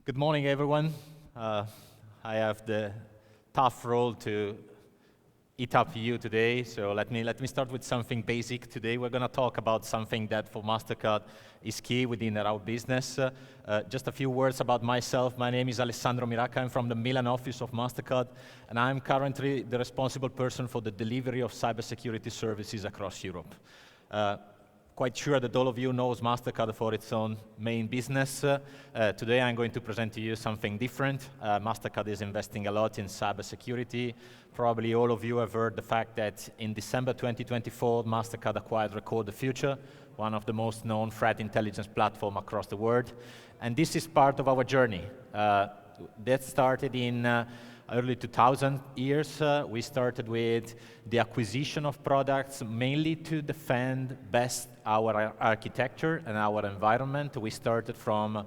Good morning, everyone. I have the tough role to eat up you today, so let me start with something basic. Today we're going to talk about something that for Mastercard is key within our business. Just a few words about myself. My name is Alessandro Miracca. I'm from the Milan office of Mastercard, and I'm currently the responsible person for the delivery of cybersecurity services across Europe. Quite sure that all of you knows Mastercard for its own main business. Today I'm going to present to you something different. Mastercard is investing a lot in cybersecurity. Probably all of you have heard the fact that in December 2024, Mastercard acquired Record the Future, one of the most known threat intelligence platforms across the world. And this is part of our journey. That started in early 2000 years. We started with the acquisition of products mainly to defend best our architecture and our environment. We started from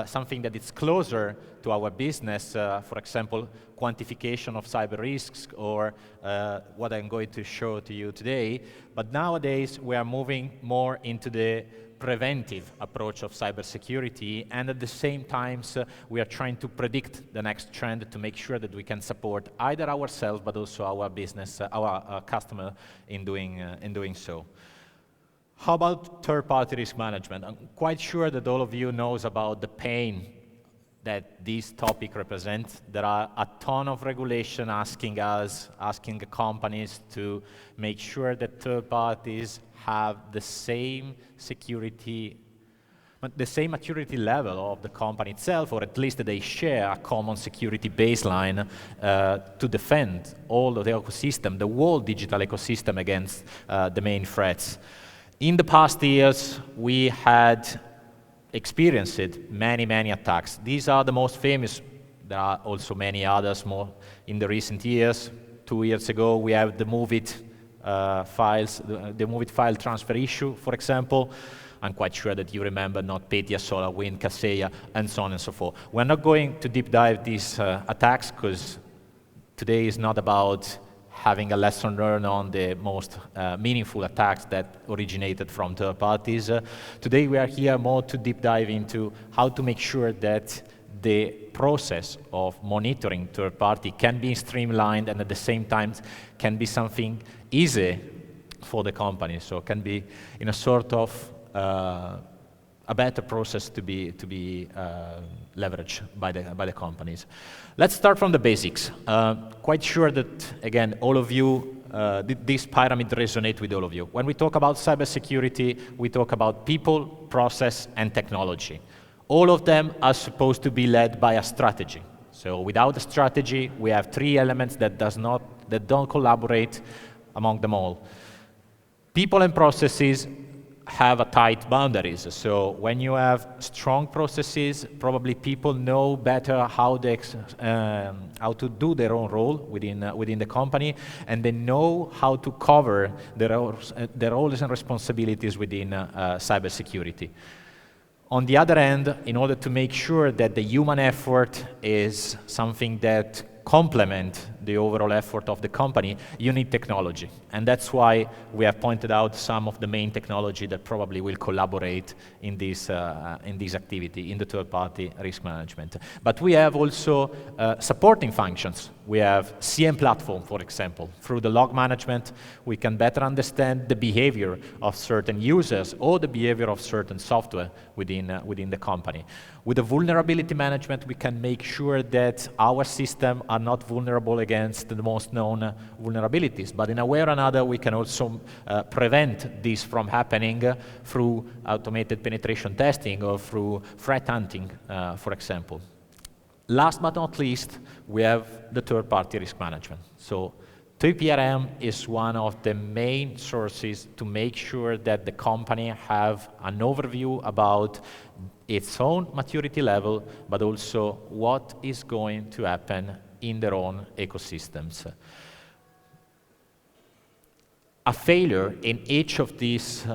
something that is closer to our business, for example, quantification of cyber risks or what I'm going to show to you today. But nowadays, we are moving more into the preventive approach of cybersecurity, and at the same time, we are trying to predict the next trend to make sure that we can support either ourselves but also our business, our customer in doing so. How about third-party risk management? I'm quite sure that all of you knows about the pain that this topic represents. There are a ton of regulation asking companies to make sure that third parties have the same security, the same maturity level of the company itself, or at least they share a common security baseline to defend all of the ecosystem, the whole digital ecosystem against the main threats. In the past years, we had experienced many attacks. These are the most famous. There are also many others more in the recent years. 2 years ago, we have the MOVEit files, the MOVEit file transfer issue, for example. I'm quite sure that you remember NotPetya, SolarWinds, Kaseya, and so on and so forth. We're not going to deep dive these attacks because today is not about having a lesson learned on the most meaningful attacks that originated from third parties. Today we are here more to deep dive into how to make sure that the process of monitoring third party can be streamlined and at the same time can be something easy for the company. So it can be in a sort of a better process to be leveraged by the companies. Let's start from the basics. Quite sure that, again, all of you, this pyramid resonates with all of you. When we talk about cybersecurity, we talk about people, process, and technology. All of them are supposed to be led by a strategy. So without a strategy, we have three elements that don't collaborate among them all. People and processes have a tight boundaries. So when you have strong processes, probably people know better how to do their own role within the company, and they know how to cover their roles and responsibilities within cybersecurity. On the other hand, in order to make sure that the human effort is something that complement the overall effort of the company, you need technology. And that's why we have pointed out some of the main technology that probably will collaborate in this activity, in the third-party risk management. But we have also supporting functions. We have CM platform, for example. Through the log management, we can better understand the behavior of certain users or the behavior of certain software within the company. With the vulnerability management, we can make sure that our systems are not vulnerable against the most known vulnerabilities. But in a way or another, we can also prevent this from happening through automated penetration testing or through threat hunting, for example. Last but not least, we have the third-party risk management. So 3PRM is one of the main sources to make sure that the company have an overview about its own maturity level, but also what is going to happen in their own ecosystems. A failure in each of these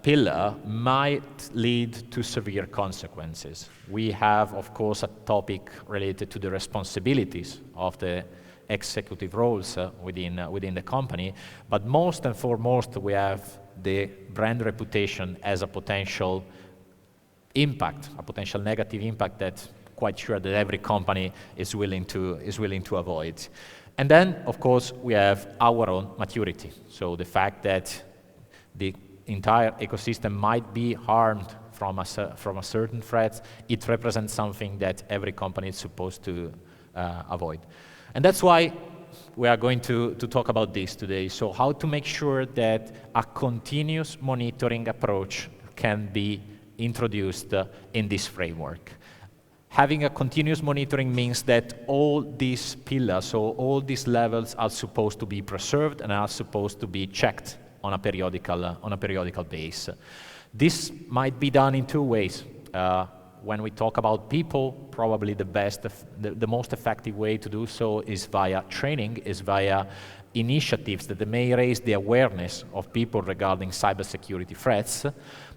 pillars might lead to severe consequences. We have, of course, a topic related to the responsibilities of the executive roles within the company, but most and foremost, we have the brand reputation as a potential impact, a potential negative impact that quite sure that every company is willing to avoid. And then, of course, we have our own maturity. So the fact that the entire ecosystem might be harmed from a certain threat, it represents something that every company is supposed to avoid. And that's why we are going to talk about this today. So how to make sure that a continuous monitoring approach can be introduced in this framework. Having a continuous monitoring means that all these pillars, so all these levels are supposed to be preserved and are supposed to be checked on a periodical basis. This might be done in two ways. When we talk about people, probably the most effective way to do so is via training, is via initiatives that may raise the awareness of people regarding cybersecurity threats.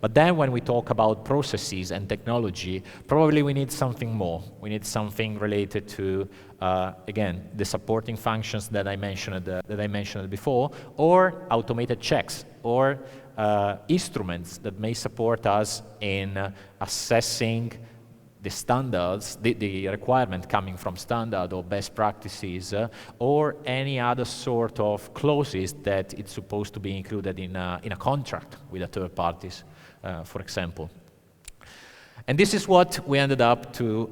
But then when we talk about processes and technology, probably we need something more. We need something related to, again, the supporting functions that I mentioned before, or automated checks, or instruments that may support us in assessing the standards, the requirement coming from standard or best practices, or any other sort of clauses that it's supposed to be included in a contract with a third parties, for example. And this is what we ended up to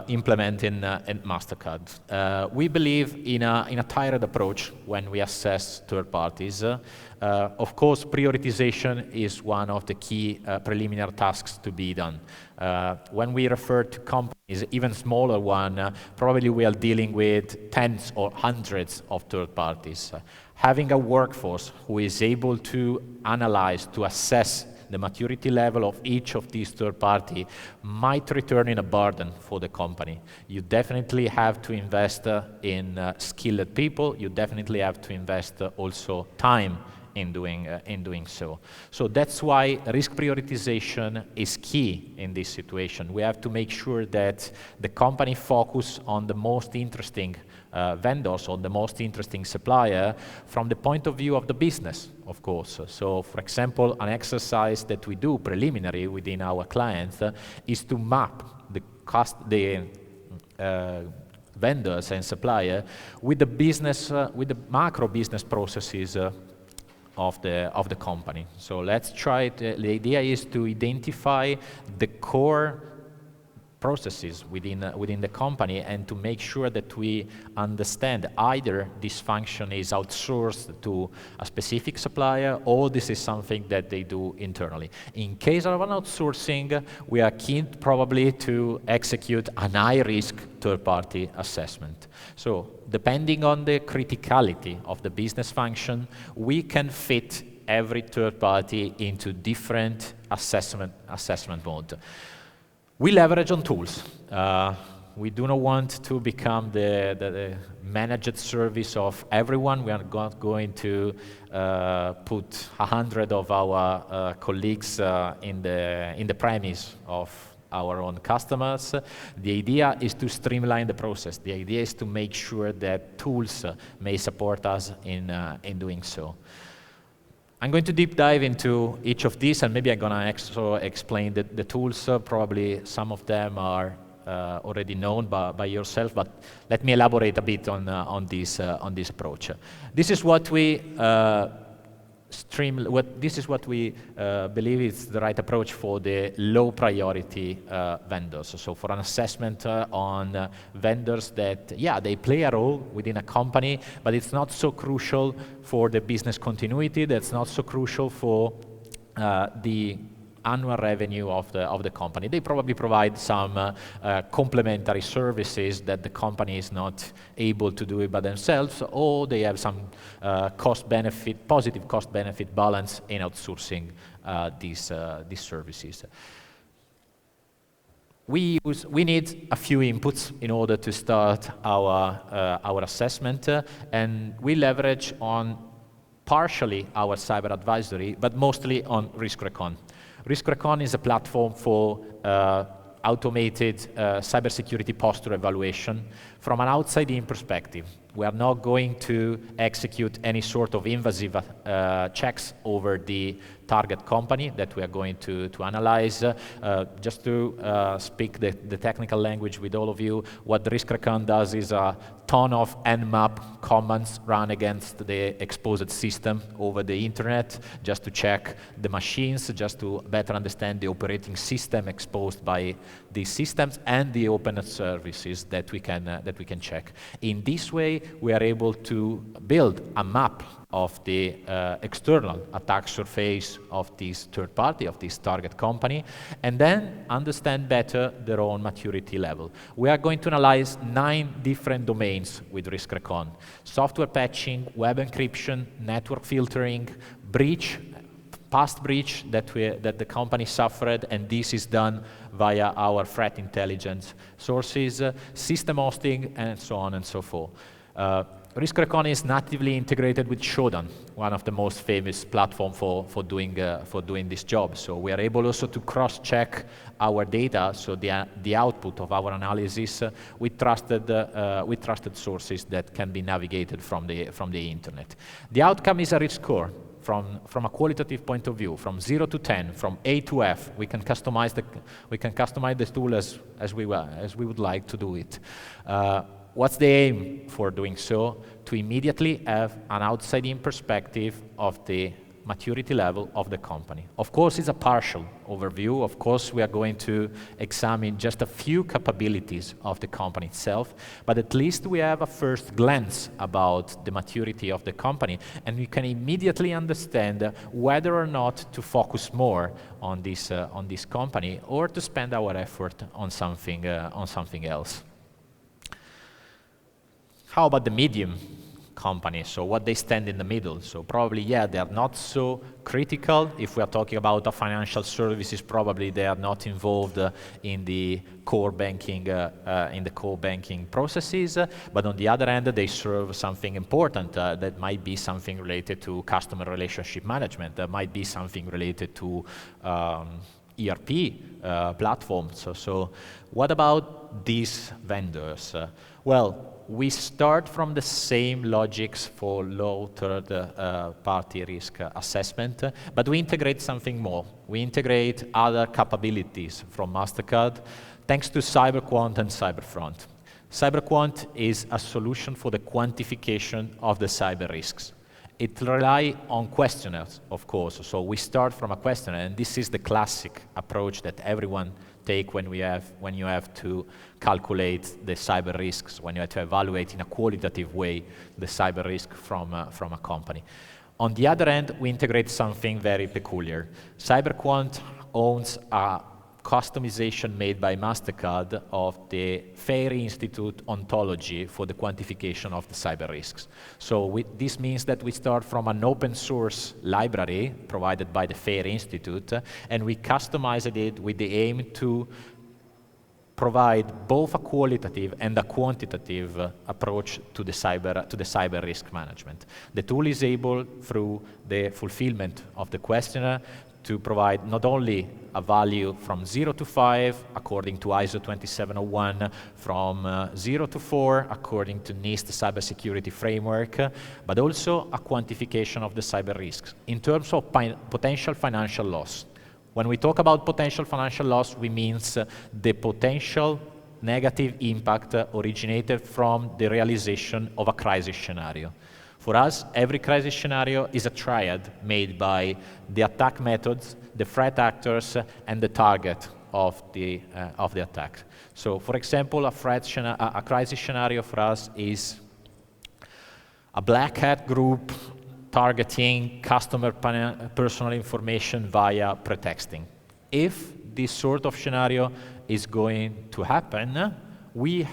implement in Mastercard. We believe in a tiered approach when we assess third parties. Of course, prioritization is one of the key preliminary tasks to be done. When we refer to companies, even smaller one, probably we are dealing with tens or hundreds of third parties. Having a workforce who is able to analyze, to assess the maturity level of each of these third parties might return in a burden for the company. You definitely have to invest in skilled people. You definitely have to invest also time in doing so. So that's why risk prioritization is key in this situation. We have to make sure that the company focus on the most interesting vendors or the most interesting supplier from the point of view of the business, of course. So, for example, an exercise that we do preliminary within our clients is to map the vendors and supplier with the business, with the macro business processes of the company. So let's try it. The idea is to identify the core processes within the company and to make sure that we understand either this function is outsourced to a specific supplier or this is something that they do internally. In case of an outsourcing, we are keen probably to execute an high-risk third-party assessment. So depending on the criticality of the business function, we can fit every third party into different assessment mode. We leverage on tools. We do not want to become the managed service of everyone. We are not going to put 100 of our colleagues in the premise of our own customers. The idea is to streamline the process. The idea is to make sure that tools may support us in doing so. I'm going to deep dive into each of these, and maybe I'm going to also explain the tools. Probably some of them are already known by yourself, but let me elaborate a bit on this approach. This is what we believe is the right approach for the low priority vendors. So for an assessment on vendors that, yeah, they play a role within a company, but it's not so crucial for the business continuity, that's not so crucial for the annual revenue of the company. They probably provide some complementary services that the company is not able to do it by themselves, or they have some positive cost-benefit balance in outsourcing these services. We need a few inputs in order to start our assessment, and we leverage on partially our cyber advisory, but mostly on RiskRecon. RiskRecon is a platform for automated cybersecurity posture evaluation from an outside-in perspective. We are not going to execute any sort of invasive checks over the target company that we are going to analyze. Just to speak the technical language with all of you, what the risk recon does is a ton of nmap commands run against the exposed system over the internet, just to check the machines, just to better understand the operating system exposed by these systems and the open services that we can check. In this way, we are able to build a map of the external attack surface of this third party, of this target company, and then understand better their own maturity level. We are going to analyze 9 different domains with Risk Recon: software patching, web encryption, network filtering, breach, past breach that the company suffered, and this is done via our threat intelligence sources, system hosting, and so on and so forth. Risk Recon is natively integrated with Shodan, one of the most famous platforms for doing this job. So we are able also to cross-check our data, so the output of our analysis with trusted sources that can be navigated from the internet. The outcome is a risk score. From a qualitative point of view, from 0 to 10, from A to F, we can customize the tool as we would like to do it. What's the aim for doing so? To immediately have an outside-in perspective of the maturity level of the company. Of course, it's a partial overview. Of course, we are going to examine just a few capabilities of the company itself, but at least we have a first glance about the maturity of the company, and we can immediately understand whether or not to focus more on this company or to spend our effort on something else. How about the medium companies? So what they stand in the middle? So probably, yeah, they are not so critical. If we are talking about a financial services, probably they are not involved in the core banking processes. But on the other hand, they serve something important. That might be something related to customer relationship management. That might be something related to ERP platforms. So what about these vendors? Well, we start from the same logics for low third party risk assessment, but we integrate something more. We integrate other capabilities from Mastercard thanks to CyberQuant and CyberFront. CyberQuant is a solution for the quantification of the cyber risks. It relies on questionnaires, of course. So we start from a questionnaire, and this is the classic approach that everyone take when you have to calculate the cyber risks, when you have to evaluate in a qualitative way the cyber risk from a company. On the other end, we integrate something very peculiar. CyberQuant owns a customization made by Mastercard of the FAIR Institute ontology for the quantification of the cyber risks. So this means that we start from an open source library provided by the FAIR Institute, and we customized it with the aim to provide both a qualitative and a quantitative approach to the cyber risk management. The tool is able, through the fulfillment of the questionnaire, to provide not only a value from 0 to 5 according to ISO 27001, from 0 to 4 according to NIST Cybersecurity framework, but also a quantification of the cyber risks in terms of potential financial loss. When we talk about potential financial loss, we mean the potential negative impact originated from the realization of a crisis scenario. For us, every crisis scenario is a triad made by the attack methods, the threat actors, and the target of the attack. So, for example, a crisis scenario for us is a black hat group targeting customer personal information via pretexting. If this sort of scenario is going to happen, we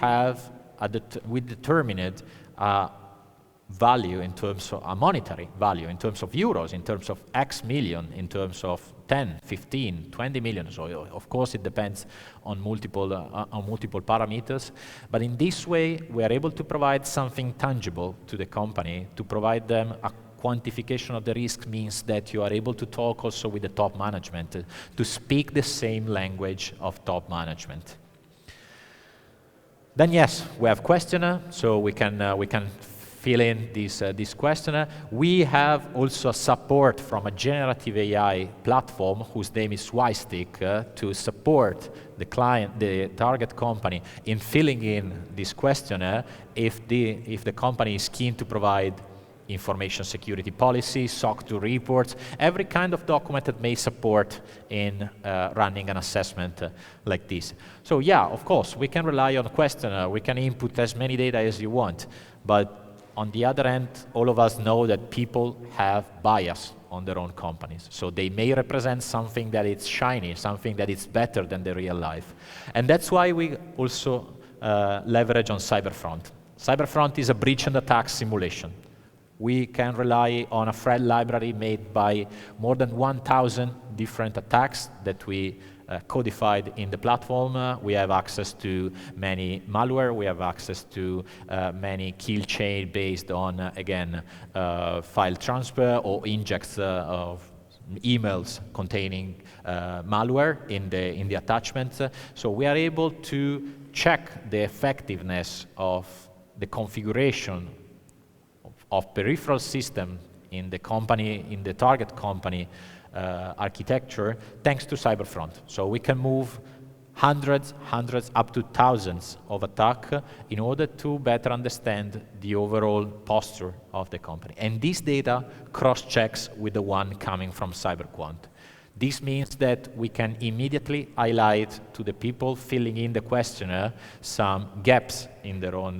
determined value in terms of a monetary value, in terms of euros, in terms of X million, in terms of 10, 15, 20 million. So of course it depends on multiple parameters. But in this way, we are able to provide something tangible to the company. To provide them a quantification of the risk means that you are able to talk also with the top management, to speak the same language of top management. Then yes, we have questionnaire, so we can fill in this questionnaire. We have also support from a generative AI platform whose name is Wystick to support the client, the target company, in filling in this questionnaire if the company is keen to provide information security policy, SOC 2 reports, every kind of document that may support in running an assessment like this. So yeah, of course, we can rely on a questionnaire, we can input as many data as you want, but on the other hand, all of us know that people have bias on their own companies. So they may represent something that is shiny, something that is better than the real life. And that's why we also leverage on Cyberfront. Cyberfront is a breach and attack simulation. We can rely on a threat library made by more than 1,000 different attacks that we codified in the platform. We have access to many malware. We have access to many kill chain based on, again, file transfer or injects of emails containing malware in the attachments. So we are able to check the effectiveness of the configuration of peripheral system in the company, in the target company architecture, thanks to Cyberfront. So we can move hundreds, up to thousands of attacks in order to better understand the overall posture of the company. And this data cross-checks with the one coming from CyberQuant. This means that we can immediately highlight to the people filling in the questionnaire some gaps in their own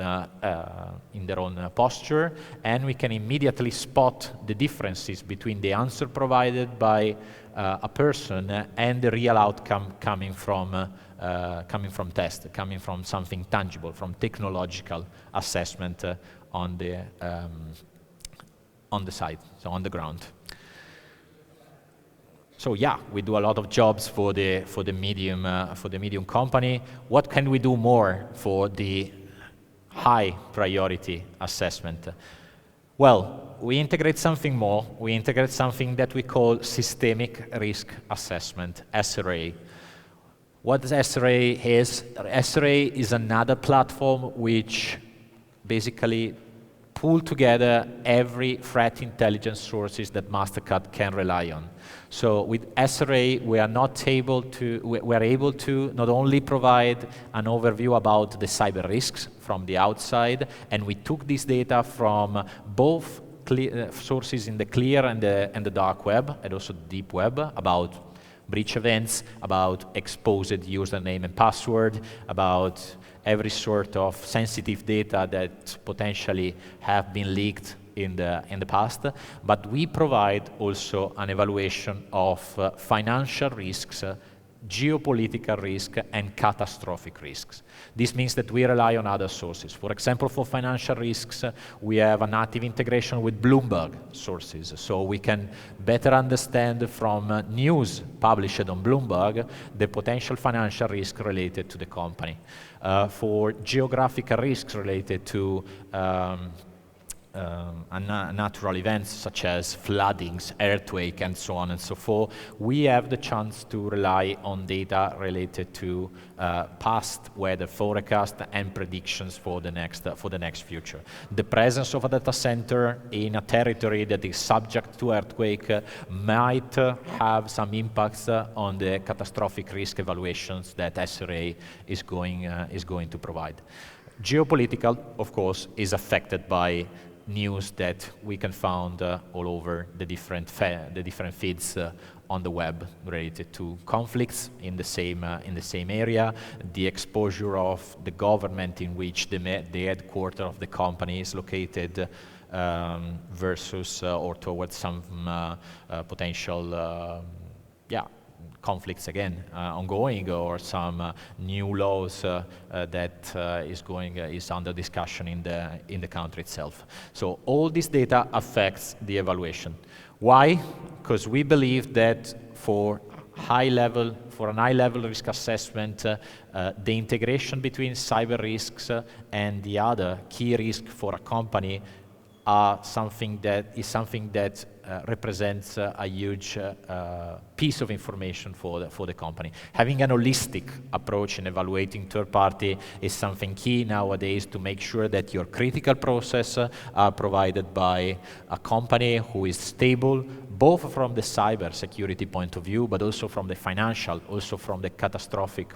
posture, and we can immediately spot the differences between the answer provided by a person and the real outcome coming from test, coming from something tangible, from technological assessment on the site, so on the ground. So yeah, we do a lot of jobs for the medium company. What can we do more for the high priority assessment? Well, we integrate something more. We integrate something that we call systemic risk assessment, SRA. What SRA is? SRA is another platform which basically pull together every threat intelligence sources that Mastercard can rely on. So with SRA, we are able to not only provide an overview about the cyber risks from the outside, and we took this data from both sources in the clear and the dark web, and also the deep web, about breach events, about exposed username and password, about every sort of sensitive data that potentially have been leaked in the past. But we provide also an evaluation of financial risks, geopolitical risk, and catastrophic risks. This means that we rely on other sources. For example, for financial risks, we have a native integration with Bloomberg sources, so we can better understand from news published on Bloomberg the potential financial risk related to the company. For geographical risks related to natural events such as floodings, earthquake, and so on and so forth, we have the chance to rely on data related to past weather forecast and predictions for the next future. The presence of a data center in a territory that is subject to earthquake might have some impacts on the catastrophic risk evaluations that SRA is going to provide. Geopolitical, of course, is affected by news that we can find all over the different feeds on the web related to conflicts in the same area, the exposure of the government in which the headquarters of the company is located versus or towards some potential conflicts again ongoing, or some new laws that is under discussion in the country itself. So all this data affects the evaluation. Why? Because we believe that for an high-level risk assessment, the integration between cyber risks and the other key risk for a company are something that represents a huge piece of information for the company. Having an holistic approach in evaluating third party is something key nowadays to make sure that your critical process are provided by a company who is stable, both from the cyber security point of view, but also from the financial, also from the catastrophic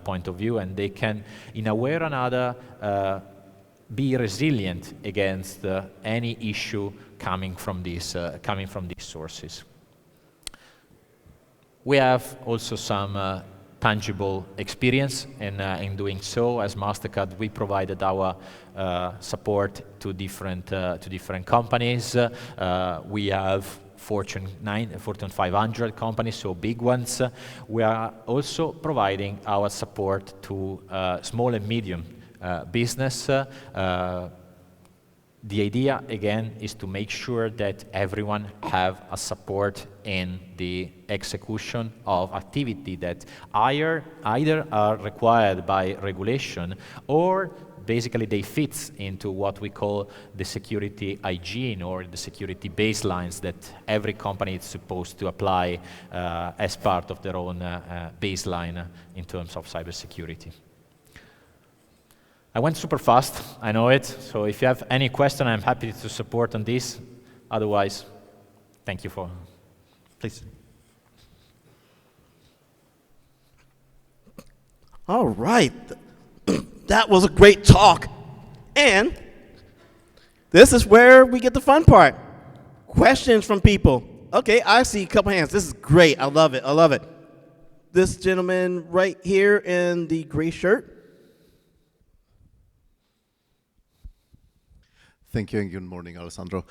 point of view, and they can, in a way or another, be resilient against any issue coming from these sources. We have also some tangible experience in doing so. As Mastercard, we provided our support to different companies. We have Fortune 500 companies, so big ones. We are also providing our support to small and medium business. The idea, again, is to make sure that everyone have a support in the execution of activity that either are required by regulation or basically they fit into what we call the security hygiene or the security baselines that every company is supposed to apply as part of their own baseline in terms of cybersecurity. I went super fast, I know it, so if you have any question, I'm happy to support on this. Otherwise, thank you for, please. All right, that was a great talk. And this is where we get the fun part. Questions from people. Okay, I see a couple hands. This is great, I love it, I love it. This gentleman right here in the gray shirt. Thank you and good morning, Alessandro.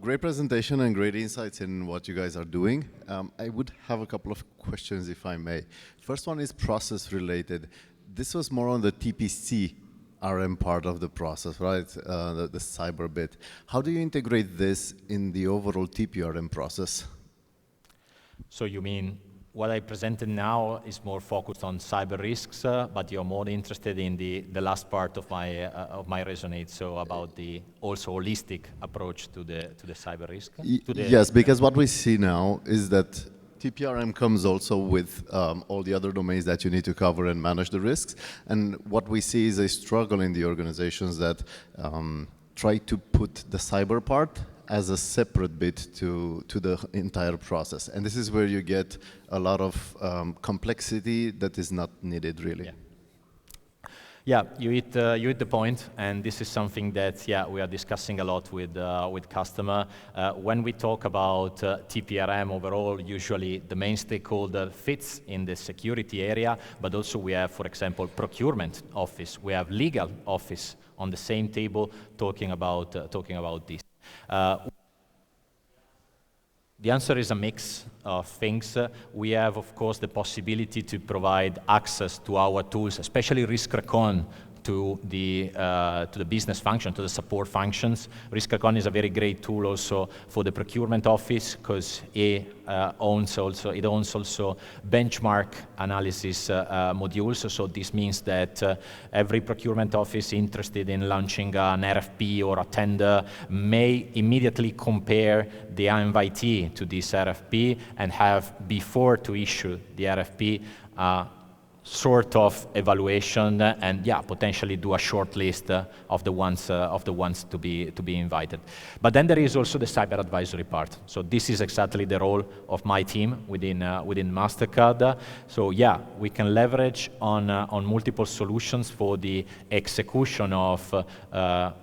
Great presentation and great insights in what you guys are doing. I would have a couple of questions, if I may. First one is process related. This was more on the TPC RM part of the process, right? The cyber bit. How do you integrate this in the overall TPRM process? So you mean what I presented now is more focused on cyber risks, but you're more interested in the last part of my resonate, so about the also holistic approach to the cyber risk? Yes, because what we see now is that TPRM comes also with all the other domains that you need to cover and manage the risks. And what we see is a struggle in the organizations that try to put the cyber part as a separate bit to the entire process. And this is where you get a lot of complexity that is not needed, really. Yeah, you hit the point, and this is something that we are discussing a lot with customer. When we talk about TPRM overall, usually the main stakeholder fits in the security area, but also we have, for example, procurement office. We have legal office on the same table talking about this. The answer is a mix of things. We have, of course, the possibility to provide access to our tools, especially Risk Recon, to the business function, to the support functions. Risk Recon is a very great tool also for the procurement office because it owns also benchmark analysis modules. So this means that every procurement office interested in launching an RFP or a tender may immediately compare the invitee to this RFP and have, before to issue the RFP, sort of evaluation and potentially do a short list of the ones to be invited. But then there is also the cyber advisory part. So this is exactly the role of my team within Mastercard. So we can leverage on multiple solutions for the execution of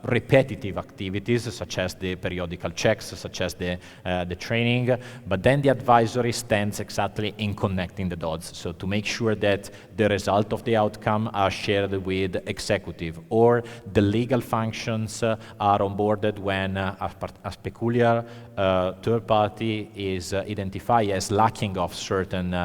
repetitive activities such as the periodical checks, such as the training. But then the advisory stands exactly in connecting the dots. So to make sure that the result of the outcome are shared with executive, or the legal functions are onboarded when a peculiar third party is identified as lacking of certain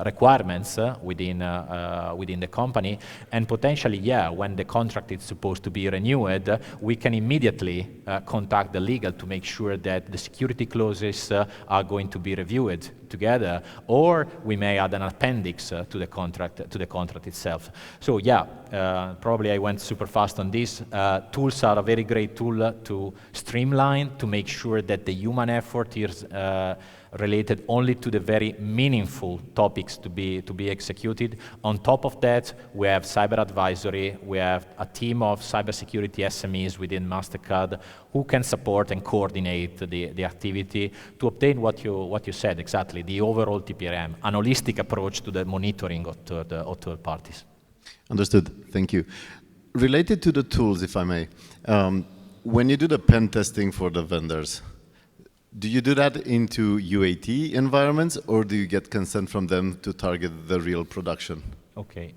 requirements within the company, and potentially, when the contract is supposed to be renewed, we can immediately contact the legal to make sure that the security clauses are going to be reviewed together, or we may add an appendix to the contract contract itself. So yeah, probably I went super fast on this. Tools are a very great tool to streamline, to make sure that the human effort is related only to the very meaningful topics to be executed. On top of that, we have cyber advisory. We have a team of cybersecurity SMEs within Mastercard who can support and coordinate the activity to obtain what you said exactly, the overall TPRM, an holistic approach to the monitoring of third parties. Understood. Thank you. Related to the tools, if I may, when you do the pen testing for the vendors, do you do that into UAT environments, or do you get consent from them to target the real production? Okay.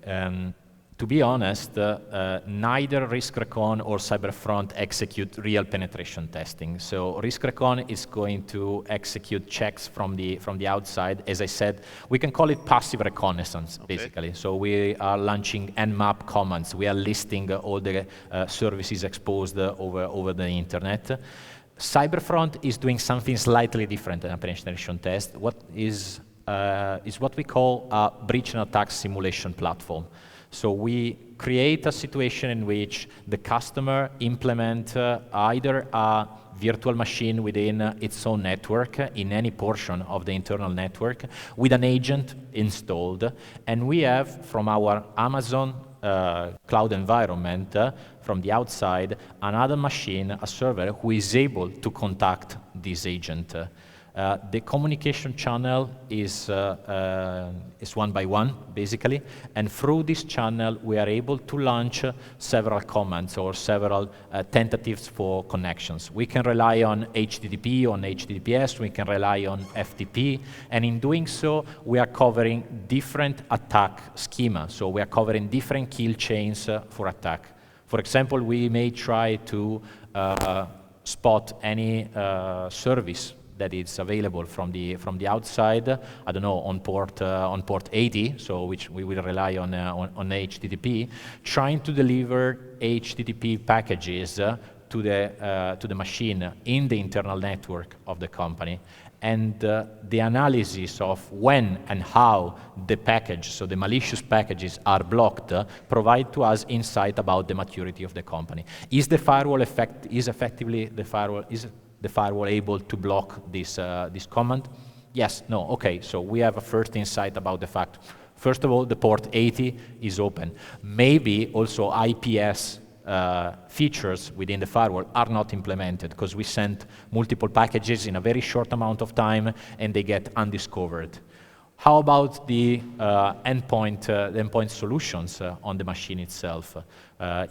To be honest, neither RiskRecon or CyberFront execute real penetration testing. So RiskRecon is going to execute checks from the outside. As I said, we can call it passive reconnaissance, basically. So we are launching nmap commands. We are listing all the services exposed over the internet. CyberFront is doing something slightly different than a penetration test. What is what we call a breach and attack simulation platform. So we create a situation in which the customer implement either a virtual machine within its own network, in any portion of the internal network, with an agent installed. And we have, from our Amazon cloud environment, from the outside, another machine, a server, who is able to contact this agent. The communication channel is one by one, basically, and through this channel we are able to launch several commands or several tentatives for connections. We can rely on HTTP, on HTTPS, we can rely on FTP, and in doing so we are covering different attack schema, so we are covering different kill chains for attack. For example, we may try to spot any service that is available from the outside, I don't know, on port 80, so which we will rely on HTTP, trying to deliver HTTP packages to the machine in the internal network of the company. And the analysis of when and how the package, so the malicious packages, are blocked, provide to us insight about the maturity of the company. Is the firewall effectively the firewall able to block this command? Yes, no, okay, so we have a first insight about the fact. First of all, the port 80 is open. Maybe also IPS features within the firewall are not implemented because we sent multiple packages in a very short amount of time and they get undiscovered. How about the endpoint solutions on the machine itself?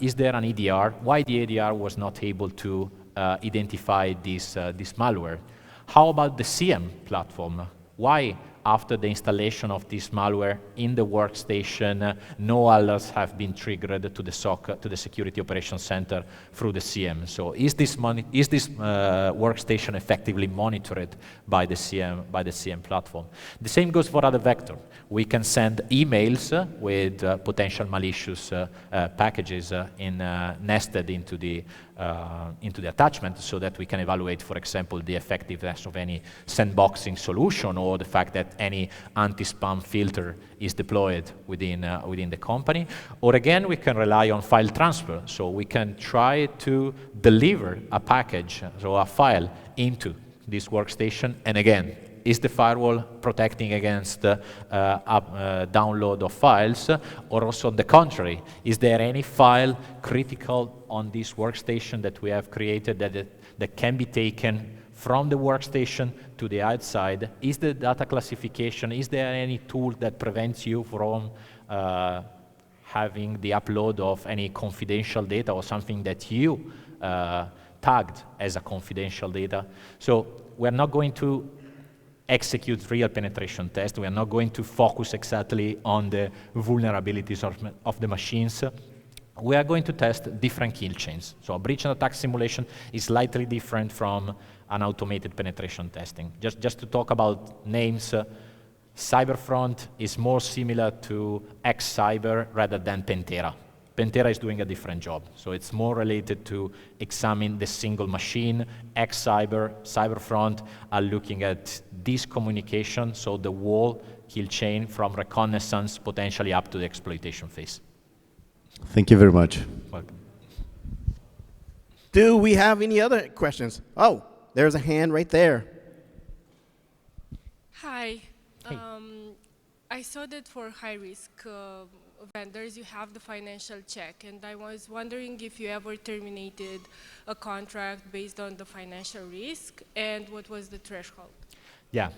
Is there an EDR? Why the EDR was not able to identify this malware? How about the CM platform? Why, after the installation of this malware in the workstation, no alerts have been triggered to the SOC, to the Security Operations Center through the CM? So is this workstation effectively monitored by the CM platform? The same goes for other vector. We can send emails with potential malicious packages nested into the attachment, so that we can evaluate, for example, the effectiveness of any sandboxing solution, or the fact that any anti-spam filter is deployed within the company. Or again, we can rely on file transfer, so we can try to deliver a package, so a file, into this workstation, and again, is the firewall protecting against download of files, or also on the contrary, is there any file critical on this workstation that we have created that can be taken from the workstation to the outside? Is the data classification, is there any tool that prevents you from having the upload of any confidential data or something that you tagged as a confidential data? So we're not going to execute real penetration tests. We are not going to focus exactly on the vulnerabilities of the machines. We are going to test different kill chains. So a breach and attack simulation is slightly different from an automated penetration testing. Just to talk about names, CyberFront is more similar to X-Cyber rather than Pentera. Pentera is doing a different job. So it's more related to examine the single machine. Cyberfront are looking at this communication, so the whole kill chain from reconnaissance potentially up to the exploitation phase. Thank you very much. Welcome. Do we have any other questions? Oh, there's a hand right there. Hi. Hey. I saw that for high-risk vendors, you have the financial check, and I was wondering if you ever terminated a contract based on the financial risk, and what was the threshold? Yeah.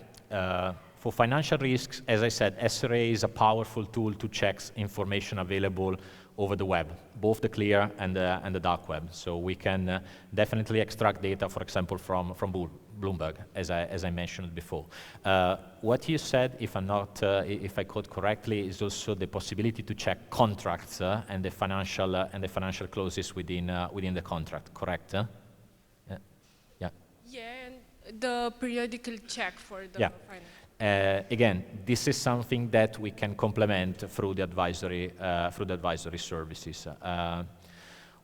For financial risks, as I said, SRA is a powerful tool to check information available over the web, both the clear and the dark web. So we can definitely extract data, for example, from Bloomberg, as I mentioned before. What you said, if I caught correctly, is also the possibility to check contracts and the financial clauses within the contract. Correct? Yeah. Yeah, and the periodical check for the finance. Again, this is something that we can complement through the advisory services.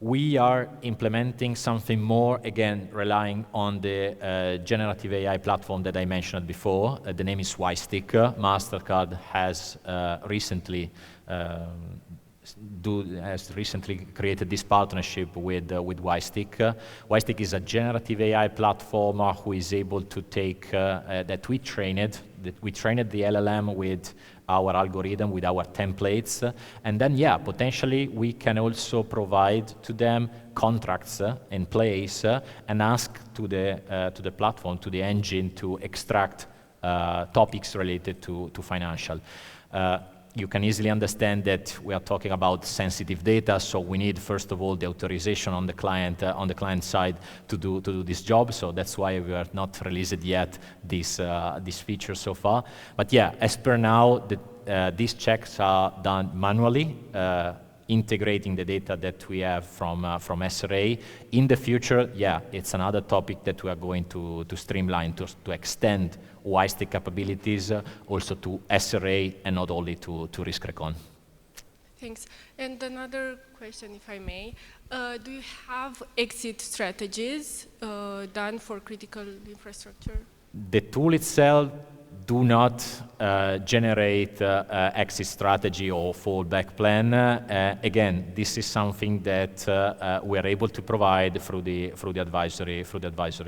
We are implementing something more, again, relying on the generative AI platform that I mentioned before. The name is WiStick. Mastercard has recently created this partnership with WiStick. WiStick is a generative AI platform who is able to take that we trained the LLM with our algorithm, with our templates, and then potentially we can also provide to them contracts in place and ask to the platform, to the engine, to extract topics related to financial. You can easily understand that we are talking about sensitive data, so we need, first of all, the authorization on the client side to do this job. So that's why we are not released yet this feature so far. But as per now, these checks are done manually, integrating the data that we have from SRA. In the future, it's another topic that we are going to streamline, to extend WiStick capabilities also to SRA and not only to risk recon. Thanks. And another question, if I may. Do you have exit strategies done for critical infrastructure? The tool itself do not generate exit strategy or fallback plan. Again, this is something that we are able to provide through the advisory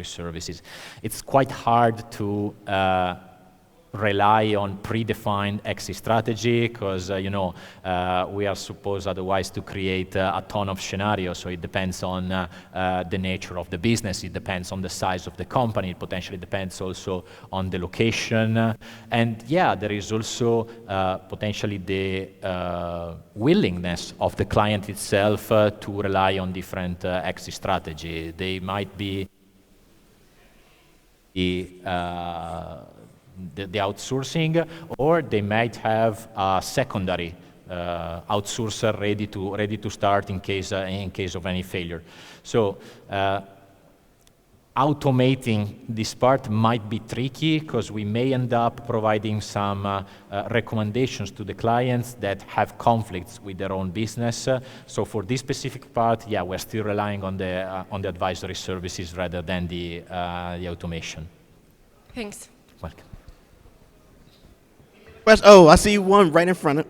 services. It's quite hard to rely on predefined exit strategy because we are supposed otherwise to create a ton of scenarios. So it depends on the nature of the business. It depends on the size of the company. It potentially depends also on the location. And there is also potentially the willingness of the client itself to rely on different exit strategy. They might be the outsourcing, or they might have a secondary outsourcer ready to start in case of any failure. So automating this part might be tricky because we may end up providing some recommendations to the clients that have conflicts with their own business. So for this specific part, we're still relying on the advisory services rather than the automation. Thanks. Welcome. Oh, I see one right in front.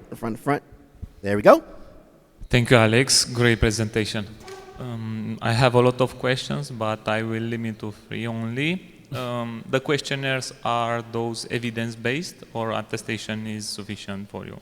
There we go. Thank you, Alex. Great presentation. I have a lot of questions, but I will limit to 3 only. The questionnaires, are those evidence-based or attestation is sufficient for you?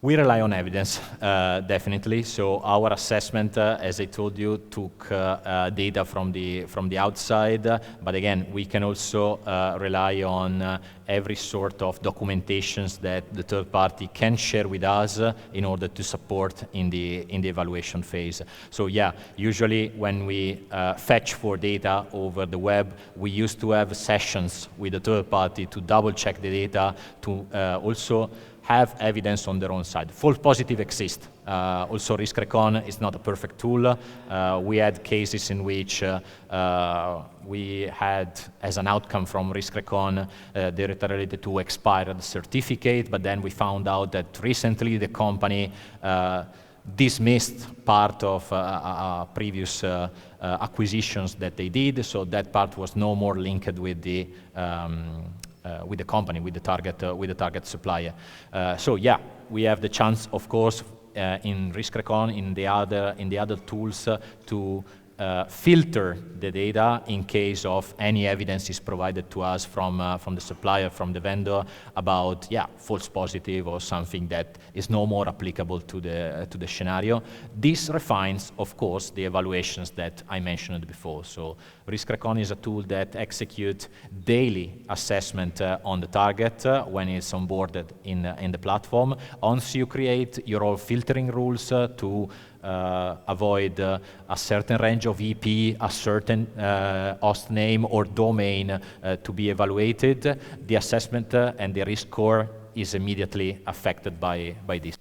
We rely on evidence, definitely. So our assessment, as I told you, took data from the outside. But again, we can also rely on every sort of documentations that the third party can share with us in order to support in the evaluation phase. So usually when we fetch for data over the web, we used to have sessions with the third party to double check the data, to also have evidence on their own side. False positive exist. Also, risk recon is not a perfect tool. We had cases in which we had, as an outcome from risk recon, data related to expired certificate, but then we found out that recently the company dismissed part of previous acquisitions that they did, so that part was no more linked with the company, with the target supplier. So yeah, we have the chance, of course, in RiskRecon, in the other tools, to filter the data in case of any evidence is provided to us from the supplier, from the vendor, about false positive or something that is no more applicable to the scenario. This refines, of course, the evaluations that I mentioned before. So RiskRecon is a tool that executes daily assessment on the target when it's onboarded in the platform. Once you create your own filtering rules to avoid a certain range of EP, a certain host name or domain to be evaluated, the assessment and the risk score is immediately affected by this.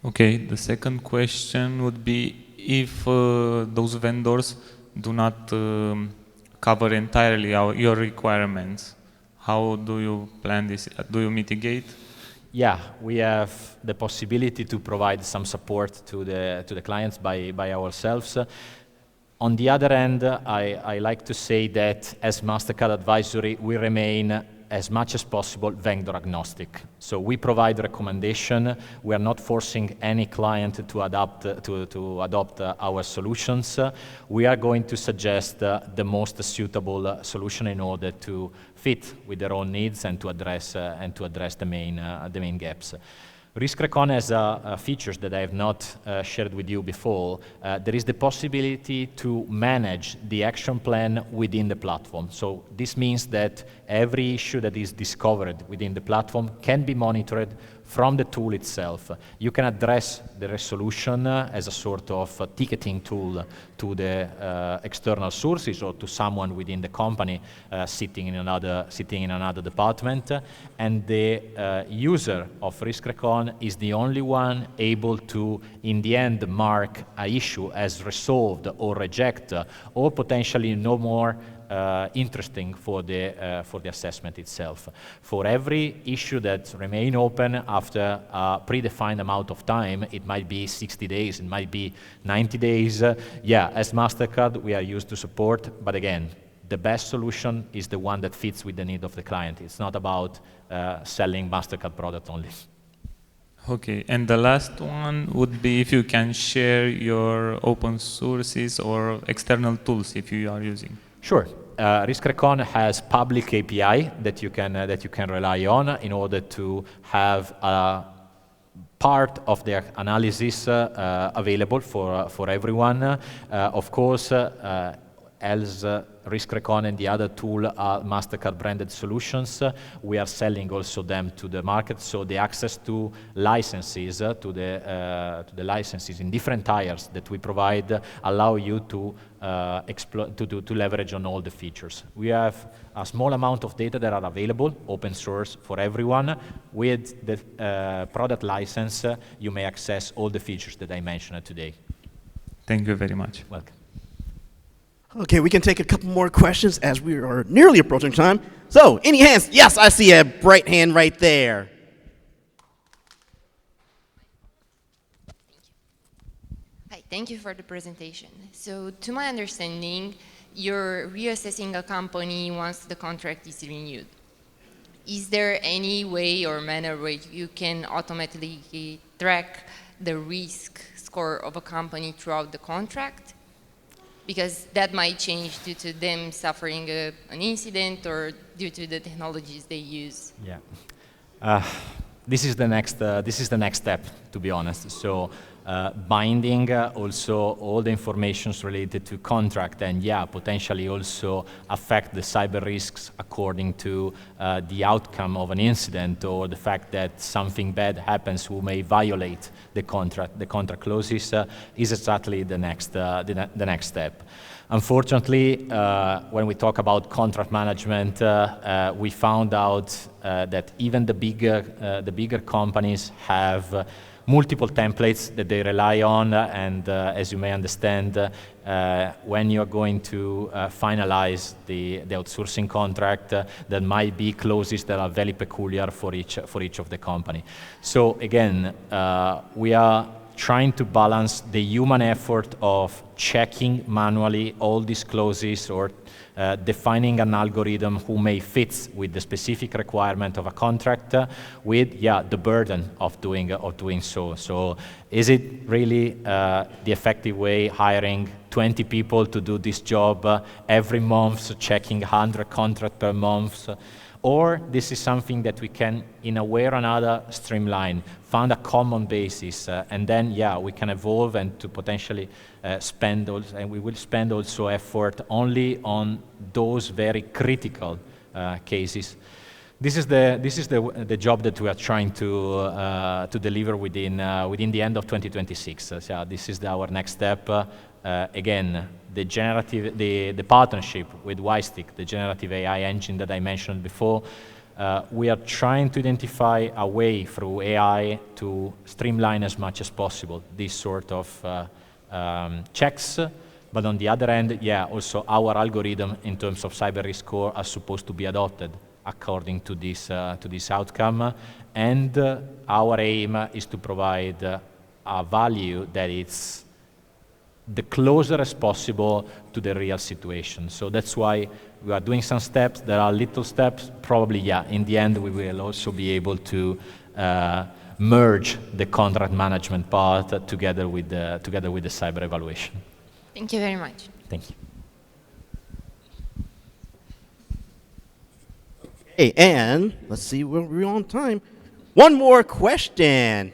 Okay, the second question would be if those vendors do not cover entirely your requirements, how do you plan this? Do you mitigate? Yeah, we have the possibility to provide some support to the clients by ourselves. On the other hand, I like to say that as Mastercard Advisory, we remain as much as possible vendor agnostic. So we provide recommendation. We are not forcing any client to adopt our solutions. We are going to suggest the most suitable solution in order to fit with their own needs and to address the main gaps. RiskRecon has features that I have not shared with you before. There is the possibility to manage the action plan within the platform. So this means that every issue that is discovered within the platform can be monitored from the tool itself. You can address the resolution as a sort of ticketing tool to the external sources or to someone within the company sitting in another department, and the user of RiskRecon is the only one able to, in the end, mark an issue as resolved or reject, or potentially no more interesting for the assessment itself. For every issue that remain open after a predefined amount of time, it might be 60 days, it might be 90 days. Yeah, as Mastercard, we are used to support, but again, the best solution is the one that fits with the need of the client. It's not about selling Mastercard product only. Okay, and the last one would be if you can share your open sources or external tools if you are using. Sure. RiskRecon has public API that you can rely on in order to have a part of the analysis available for everyone. Of course, as RiskRecon and the other tool are Mastercard branded solutions. We are selling also them to the market, so the access to licenses, to the licenses in different tiers that we provide allow you to leverage on all the features. We have a small amount of data that are available, open source for everyone. With the product license, you may access all the features that I mentioned today. Thank you very much. Welcome. Okay, we can take a couple more questions as we are nearly approaching time. So, any hands? Yes, I see a bright hand right there. Hi, thank you for the presentation. So, to my understanding, you're reassessing a company once the contract is renewed. Is there any way or manner where you can automatically track the risk score of a company throughout the contract? Because that might change due to them suffering an incident or due to the technologies they use. Yeah, this is the next step, to be honest. So binding also all the informations related to contract and potentially also affect the cyber risks according to the outcome of an incident or the fact that something bad happens who may violate the contract clauses is exactly the next step. Unfortunately, when we talk about contract management, we found out that even the bigger companies have multiple templates that they rely on, and as you may understand, when you're going to finalize the outsourcing contract, there might be clauses that are very peculiar for each of the company. So again, we are trying to balance the human effort of checking manually all these clauses or defining an algorithm who may fit with the specific requirement of a contract with the burden of doing so. So is it really the effective way, hiring 20 people to do this job every month, so checking 100 contracts per month? Or this is something that we can, in a way or another, streamline, find a common basis, and then, we can evolve and to potentially spend, and we will spend also effort only on those very critical cases. This is the job that we are trying to deliver within the end of 2026. So this is our next step. Again, the partnership with WiseTick, the generative AI engine that I mentioned before, we are trying to identify a way through AI to streamline as much as possible these sort of checks. But on the other end, also our algorithm in terms of cyber risk score are supposed to be adopted according to this outcome. And our aim is to provide a value that is the closer as possible to the real situation. So that's why we are doing some steps. There are little steps. Probably, in the end, we will also be able to merge the contract management part together with the cyber evaluation. Thank you very much. Thank you. Hey, and let's see, we're on time. One more question.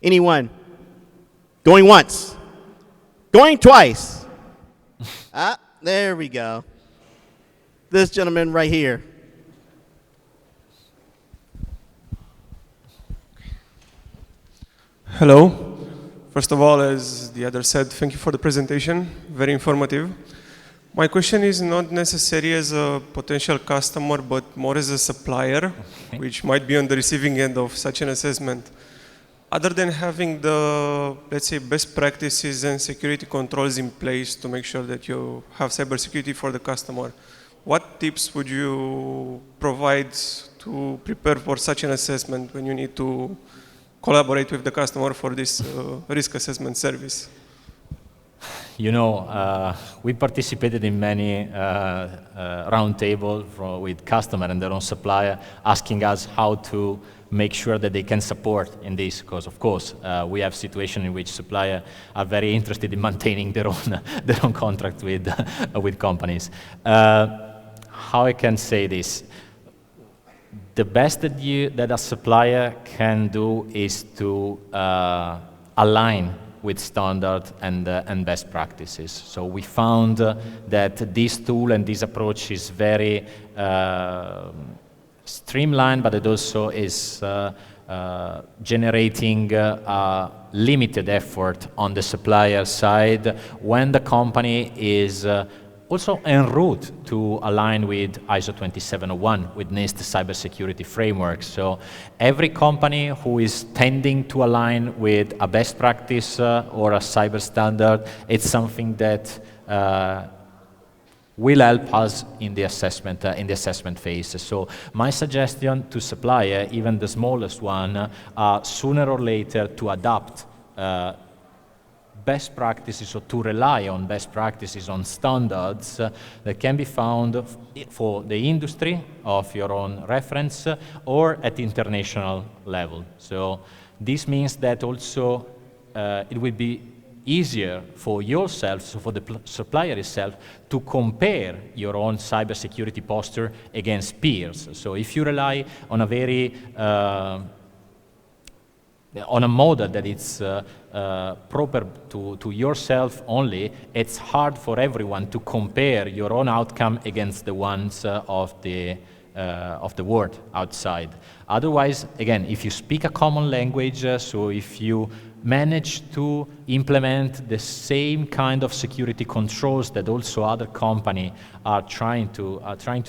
Anyone? Going once. Going twice. There we go. This gentleman right here. Hello. First of all, as the other said, thank you for the presentation. Very informative. My question is not necessarily as a potential customer, but more as a supplier, which might be on the receiving end of such an assessment. Other than having the, let's say, best practices and security controls in place to make sure that you have cybersecurity for the customer, what tips would you provide to prepare for such an assessment when you need to collaborate with the customer for this risk assessment service? You know, we participated in many roundtables with customer and their own supplier asking us how to make sure that they can support in this, because of course we have situations in which suppliers are very interested in maintaining their own contract with companies. How I can say this? The best that a supplier can do is to align with standard and best practices. So we found that this tool and this approach is very streamlined, but it also is generating limited effort on the supplier side when the company is also en route to align with ISO 27001, with NIST cybersecurity framework. So every company who is tending to align with a best practice or a cyber standard, it's something that will help us in the assessment phase. So my suggestion to supplier, even the smallest one, sooner or later to adopt best practices or to rely on best practices, on standards that can be found for the industry of your own reference or at international level. So this means that also it will be easier for yourself, so for the supplier itself, to compare your own cybersecurity posture against peers. So if you rely on a very on a model that is proper to yourself only, it's hard for everyone to compare your own outcome against the ones of the world outside. Otherwise, again, if you speak a common language, so if you manage to implement the same kind of security controls that also other companies are trying to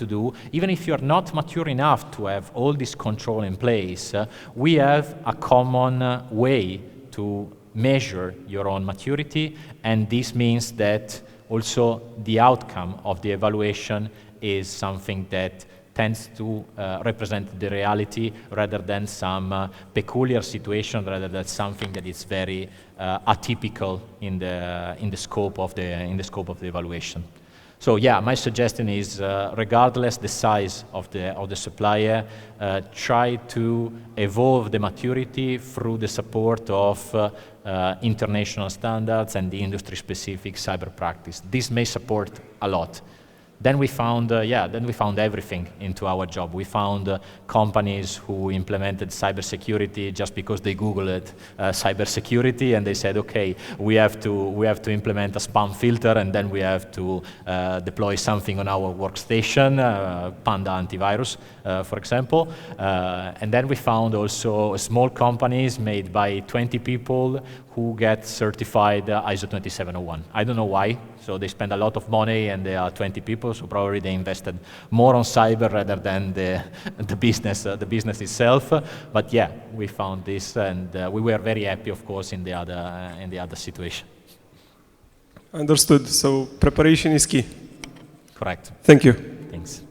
do, even if you're not mature enough to have all this control in place, we have a common way to measure your own maturity, and this means that also the outcome of the evaluation is something that tends to represent the reality rather than some peculiar situation, rather than something that is very atypical in the scope of the evaluation. So yeah, my suggestion is, regardless the size of the supplier, try to evolve the maturity through the support of international standards and the industry-specific cyber practice. This may support a lot. Then we found, everything into our job. We found companies who implemented cybersecurity just because they Googled cybersecurity, and they said, okay, we have to implement a spam filter, and then we have to deploy something on our workstation, Panda antivirus, for example. And then we found also small companies made by 20 people who get certified ISO 27001. I don't know why. So they spend a lot of money, and they are 20 people, so probably they invested more on cyber rather than the business itself. But yeah, we found this, and we were very happy, of course, in the other situation. Understood. So preparation is key. Correct. Thank you. Thanks.